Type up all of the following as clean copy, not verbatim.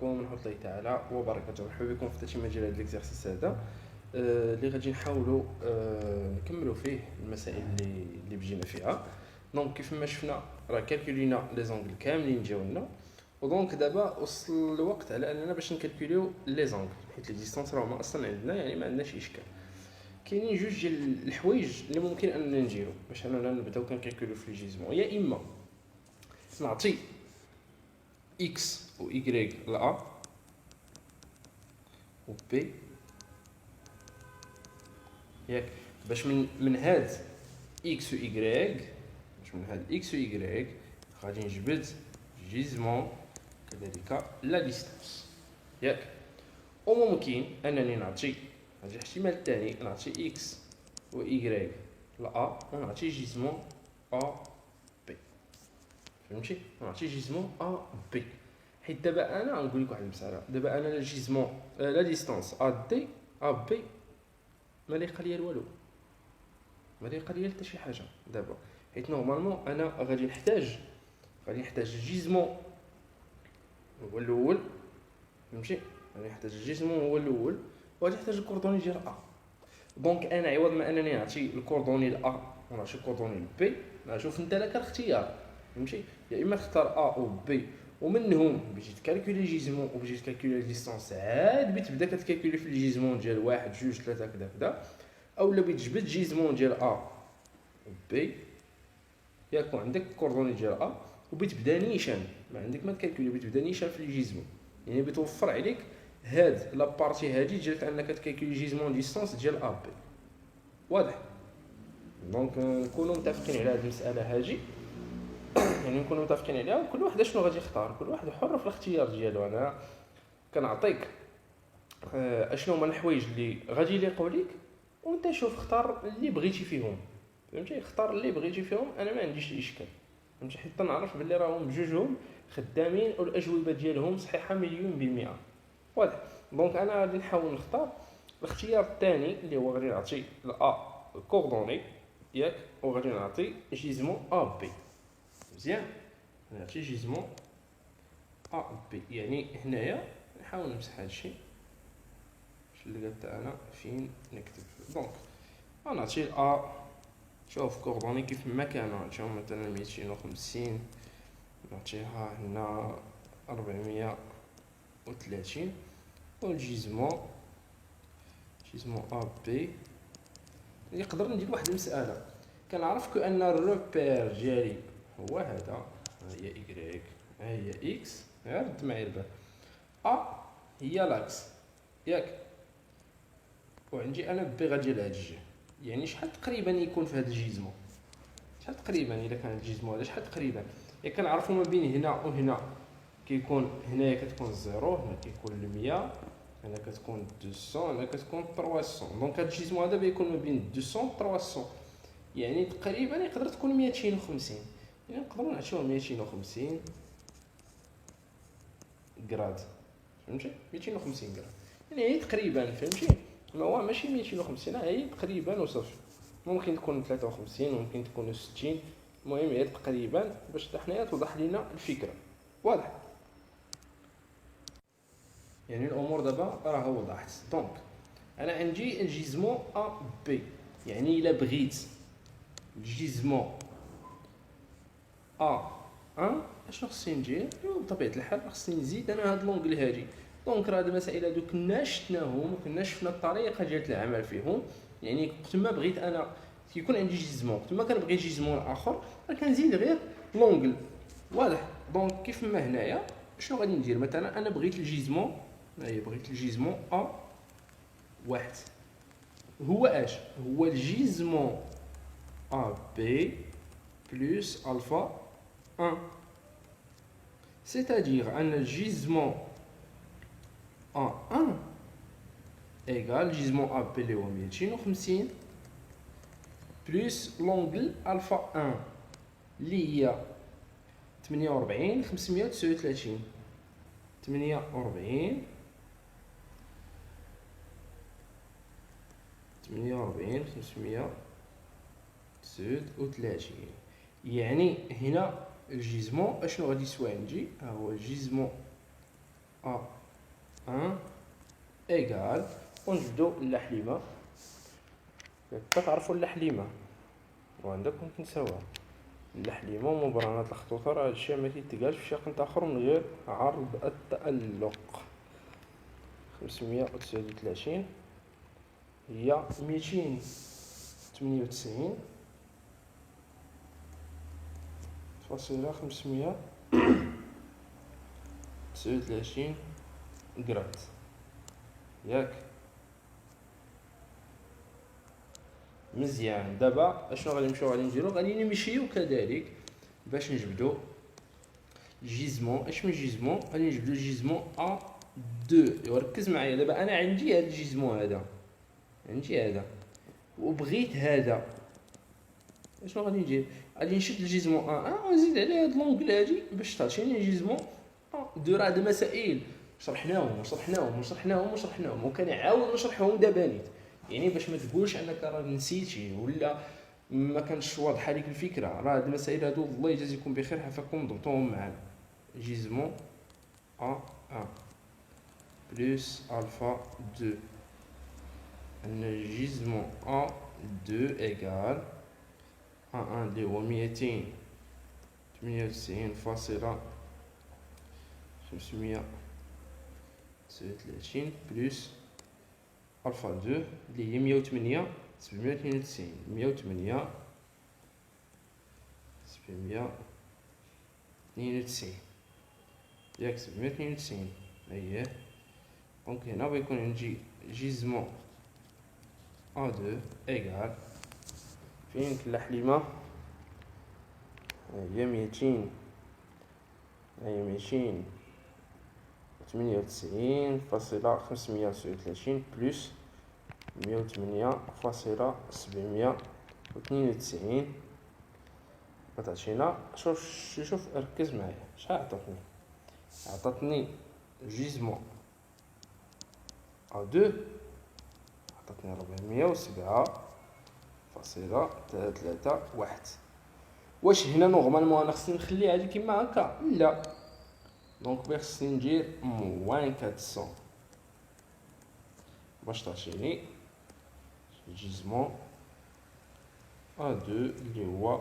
عليكم ورحمة الله تعالى وبركاته. مرحبا بكم في تتمة ديال هذا ليكزارسيس هذا اللي غادي نحاولوا نكملوا فيه المسائل اللي بجينا فيها. دونك كيف ما شفنا راه كالكولينا لي زونغل كاملين ديالنا، ودونك دابا وصل الوقت على اننا باش نكالكوليو لي زونغل، حيت لي ديستانس راهما اصلا عندنا، يعني ما عندناش اشكال. كاينين جوج ديال الحوايج اللي ممكن اننا نديرو باش اننا نبداو كنكالكوليو في الجيزمون. يا اما نعطي x و y ل a و b ياك، باش من هاد x و y، باش من هاد x و y غادي نجبد جيزمون كذلك لا ديستانس ياك. وممكن انني نعطي هاد الاحتمال الثاني، نعطي x و y ل a ونعطي جيزمون a b. فهمتي؟ نعطي جيزمون a b، حيت دابا انا غنقول لك واحد المساله. دابا انا الجيزمون لا ديستانس a d a b ما ليق ليا والو، ما ليق ليا حتى شي حاجه دابا، حيت نورمالمون انا غادي نحتاج الجيزمون هو الاول. فهمتي؟ غادي نحتاج الجيزمون هو الاول وغادي نحتاج الكوردوني ديال a. دونك انا عوض ما انني نعطي الكوردوني ل a ونعطي الكوردوني ل b، نشوف انت لك الاختيار. فهمتي؟ يا اما تختار a و b ومنهم بغيتي تكالكولي جيزمون وبغيتي تكالكولي ديستانس، عاد بتبدا كتكالكولي في الجيزمون ديال 1 2 3 كذا كذا، اولا بتجبد جيزمون ديال a و b ياك، عندك الكوردوني ديال a وبتبدا نيشان، ما عندك ما تكالكولي، بتبدا نيشان في الجيزمون، يعني بتوفر عليك هاد لابارتي هادي ديال انك تكالكولي جيزمون ديستانس ديال a b. واضح؟ دونك نكونوا متفقين على هاد المساله هادي، يعني نكونوا متفقين عليها، وكل واحد شنو غادي يختار، كل واحد حر في الاختيار ديالو. انا كنعطيك اشنو هما الحوايج اللي غادي يليقوا ليك، وانت شوف اختار اللي بغيتي فيهم. فهمتي؟ اختار اللي بغيتي فيهم، انا ما عنديش اشكال. فهمتي؟ حتى نعرف باللي راهم بجوجهم خدامين والاجوبه ديالهم صحيحه مليون بالمئه. واضح؟ دونك انا غادي نحاول نختار الاختيار الثاني اللي هو غادي نعطي لا كوردوني ياك، وغادي نعطي جيزمون ا بي. مزيان، نعطي جيزمون ا بي، يعني هنايا نحاول نمسح هادشي باش اللي قلت انا فين نكتب. دونك غنعطي ا، شوف كوردوني كيف ما كان، نعطيهم مثلا 250، نعطيها هنا 430، والجيزمون ا بي يقدر ندير واحد المساله. كنعرف ان الروبير ديالي هو هذا، ها هي y ها هي x، رد معايا البال، ا هي لاكس ياك، وعندي انا بي غادي لهاد الجهه. يعني شحال تقريبا يكون في هذا الجيزمون؟ شحال تقريبا الا كان الجيزمون هذا شحال تقريبا؟ كنعرفوا ما بين هنا وهنا كيكون هنايا كتكون 0، هنا كيكون 100، هنا كتكون 200، هنا كتكون 300. دونك هاد الجيزمون هذا بيكون ما بين 200 و 300، يعني تقريبا يقدر تكون 250. يعني نقدروا نعطيوه 250 غراد. فهمتي؟ 250 غراد يعني هي تقريبا. فهمتي؟ ما هو ماشي 250، هي تقريبا وصافي. ممكن تكون 53، ممكن تكون 60، المهم هي تقريبا باش حنايا توضح لينا الفكره. واضح؟ يعني الامور دابا راه وضحت. دونك انا عندي الجيزمون ا بي، يعني الا بغيت الجيزمون ا 1 اشنو خصني ندير؟ بطبيعه الحال خصني نزيد انا هاد لونغل هادي. دونك راه هاد المسائل هادو كنا شفناهم وكنا شفنا الطريقه ديال العمل فيهم. يعني وقت ما بغيت انا كيكون عندي جيزمون، وقت ما كنبغي جيزمون اخر راه كنزيد غير لونغل. واضح؟ دونك كيف ما هنايا شنو غادي ندير؟ مثلا انا بغيت الجيزمون، هي بغيت الجيزمون ا واحد، هو اش؟ هو الجيزمون ا بي بلس الفا 1، c'est-à-dire ان الجيزمون ا 1 ايغال جيزمون ا بي اللي هو 250 بلس لونغل الفا 1 اللي هي 48 539، 48 539. يعني هنا الجيزمون اشنو غادي يسوى عندي؟ ها هو الجيزمون A1 إيكال، ونجبدو اللحليمة. كتعرفوا اللحليمة وعندكم تنساوها. اللحليمة ومبرهنات الخطوطة راه هادشي ما تيتقالش في شي قنت آخر من غير عرض التألق. 539 هي 298.539 غرات، ياك؟ مزيان. دابا اشنو غادي نديرو؟ غادي نمشيو كذلك باش نجبدو جيزمون. اش من جيزمون؟ غادي نجبدو جيزمون A2. وركز معايا دابا، انا عندي هاد الجيزمون هذا، عندي هذا وبغيت هذا. اشنو غادي ندير؟ غادي نشد الجيزمون A1 ونزيد عليه هاد لونغل هادي باش تعطيني جيزمون A2. راه هاد المسائل شرحناهم وكنعاود نشرحهم دابا نيت، يعني باش ما تقولش انك راه نسيتي ولا ما كانش واضحه ليك الفكره. راه هاد المسائل هادو الله يجازيكم بخير حفاكم ضبطوهم معانا. جيزمون A1 بلس الفا 2. عندنا جيزمون A2 إيكال A1 اللي هو 298.539 بلس الفا 2 اللي هي 792 ياك 792 اييه. دونك هنا غيكون عندي جيزمون A2 إيكال فين اللحليمة هي 298.539 بلس 108.792 غتعطينا. شوف ركز معايا. شحال عطاتني جيزمون A2 عطاتني 407.331. واش هنا نورمالمون انا خصني نخليها هادي كيما هكا؟ لا، دونك بغي خصني ندير موان 400 باش تعطيني جيزمون A2 اللي هو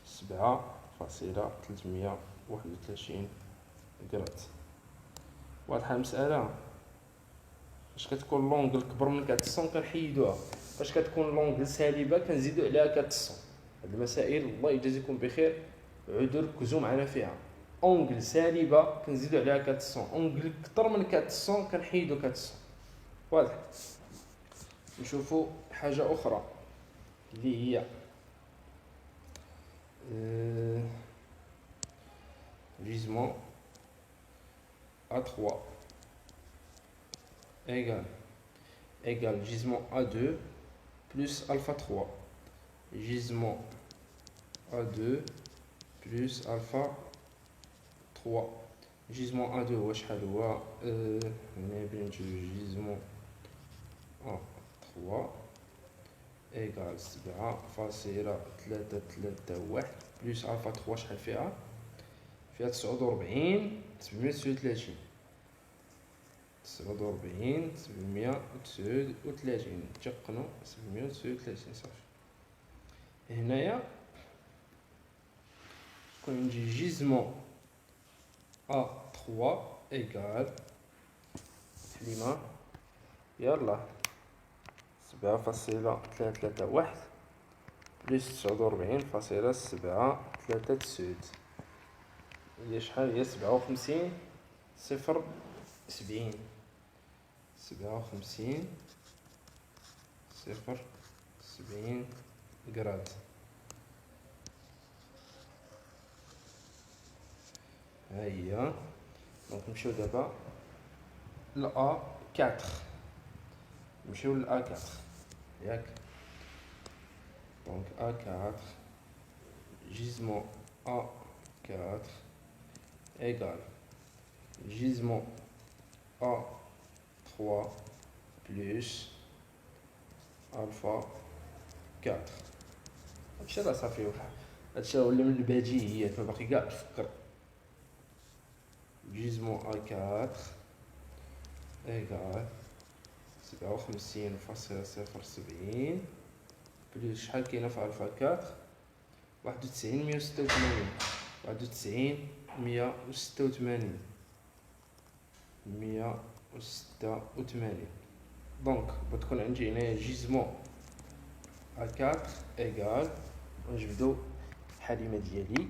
7.331 غرات. واضحه المساله؟ فاش كتكون لونغل كبر من 400 كنحيدوها، فاش كتكون لونغل سالبه كنزيدو عليها 400. هاد المسائل الله يجازيكم بخير عودوا ركزوا معنا فيها. اونغل سالبه كنزيدو عليها 400، اونغل كثر من 400 كنحيدو 400. واضح؟ نشوفوا حاجه اخرى اللي هي جيزمون A3 égal gisement A2 plus alpha 3. Gisement A2 plus alpha 3. Gisement A2 واش شحال هو؟ gisement A3 égal 7.331 plus alpha 3 شحال فيها؟ فيها 49.739. 49.739 تيقنوا 739 صافي. هنايا يكون عندي جيزمون A3 إيكال تحليمة يلا 7.331 بلس 49.739 هي شحال؟ هي 57.070. 57.070 غرات. ها هي. دونك نمشيو دابا ل A4. نمشيو ل A4 ياك. دونك A4 gisement A4 égale gisement A3 plus alpha 4. هادشي راه صافي، هادشي راه ولا من البديهيات، ما باقي كاع تفكر. جيزمون A4 إيكال 57.070 بلس شحال كاينة في ألفا 4 91 186 186 دونك بتكون عندي هنايا جيزمون A4 إيكال ونجبدو الحليمة ديالي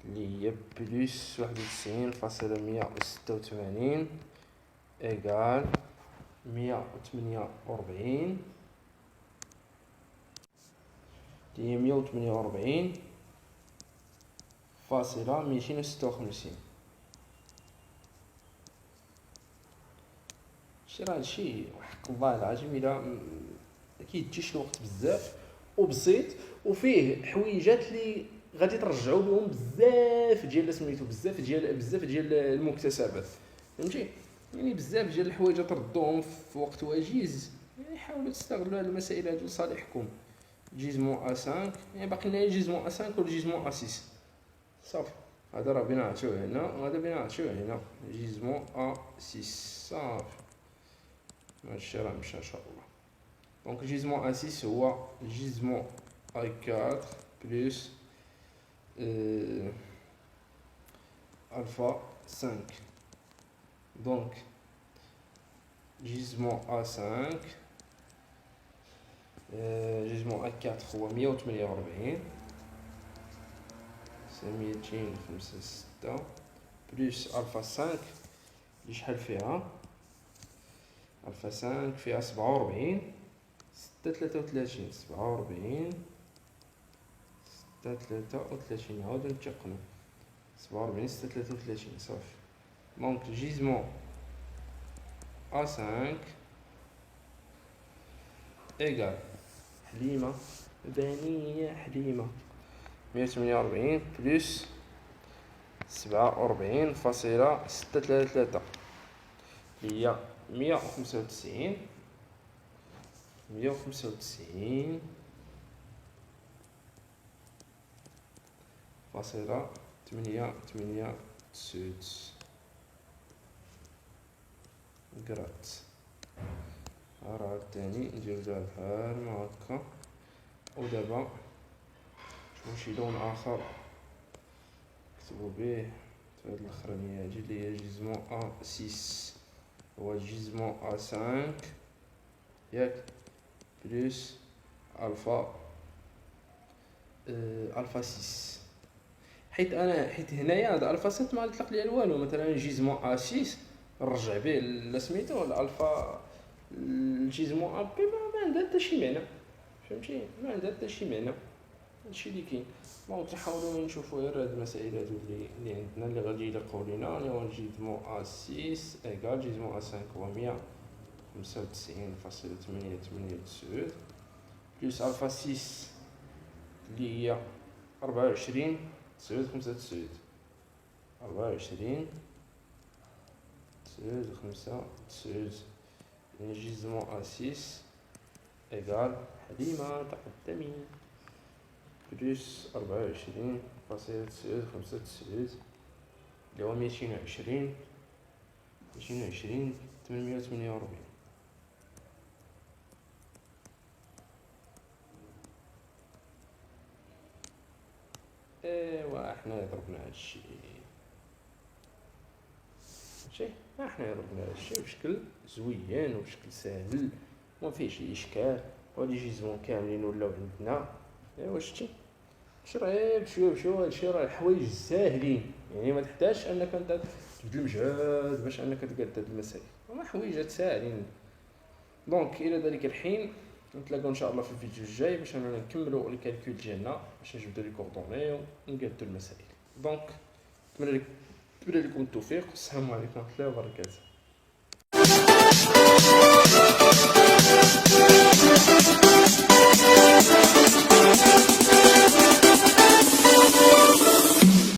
اللي هي بلس 91.186 إيكال 148 اللي هي 148.256. شي راه هادشي وحق الله العظيم الا كيديش الوقت بزاف وبسيط وفيه حويجات اللي غادي ترجعوا بهم بزاف ديال سميتو بزاف ديال المكتسبات، فهمتي؟ يعني بزاف ديال الحوايج تردوهم في وقت وجيز. يعني حاولوا تستغلوا هاد المسائل هادو لصالحكم. جيزمون A5 يعني باقي لنا جيزمون A5 و جيزمون A6 صافي. هذا راه بينا نعطيوه هنا وهذا بينا نعطيوه هنا جيزمون A6 صافي. هادشي راه مشى ان شاء الله. دونك جيزمون A6 هو جيزمون A4 بلس alpha 5. Donc gisement A5 gisement A4 هو 148 256 بلس alpha 5 اللي شحال فيها alpha 5 فيها 47 633 47 33 نعاودو نتيقنو 47 633 صافي. دونك جيزمون A5 إيكال حليمة بنية حليمة 148 بلس 47.633 اللي هي 195 فاصلة 889 غرات. راه الثاني نديروها بحال ما هكا. ودابا شوفو شي لون اخر نكتبو به في هاد الاخرانيه هادي اللي هي جيزمون A6 هو جيزمون A5 ياك بلس الفا 6 حيت هنايا هذا الفا 6 ما غيطلق ليا والو. مثلا جيزمون A6 نرجع به لسميتو الالفا الجيزمون A بي ما عندها حتى شي معنى، فهمتي؟ ما عندها حتى شي معنى. هادشي اللي كاين. دونك نحاولوا نشوفوا غير هاد المسائل هادو اللي عندنا اللي غادي يلقاو لينا. اللي هو جيزمون A6 ايكال جيزمون A5 هو 195.889 بلس الفا 6 اللي هي 24 995 24 995 يعني جيزمون A6 إيكال حليمة تقدمي بلس 24.995 اللي هو 220 848. ايوا حنا ضربنا هادشي ماشي حنا ضربنا هادشي بشكل زوين وبشكل ساهل وما فيه شي اشكال. وهادي جيزمون كاملين ولاو عندنا. ايوا شتي شرا بشويه هادشي راه الحوايج ساهلين. يعني ما تحتاجش انك انت تبذل مجهود باش انك تقاد هاد المسائل، هما حوايج ساهلين. دونك الى ذلك الحين نتلاقاو ان شاء الله في الفيديو الجاي باش اننا نكملوا الكالكول ديالنا باش نجبدوا لي كوردوني ونقادوا المسائل. دونك نتمنى لكم التوفيق. السلام عليكم ورحمه الله وبركاته.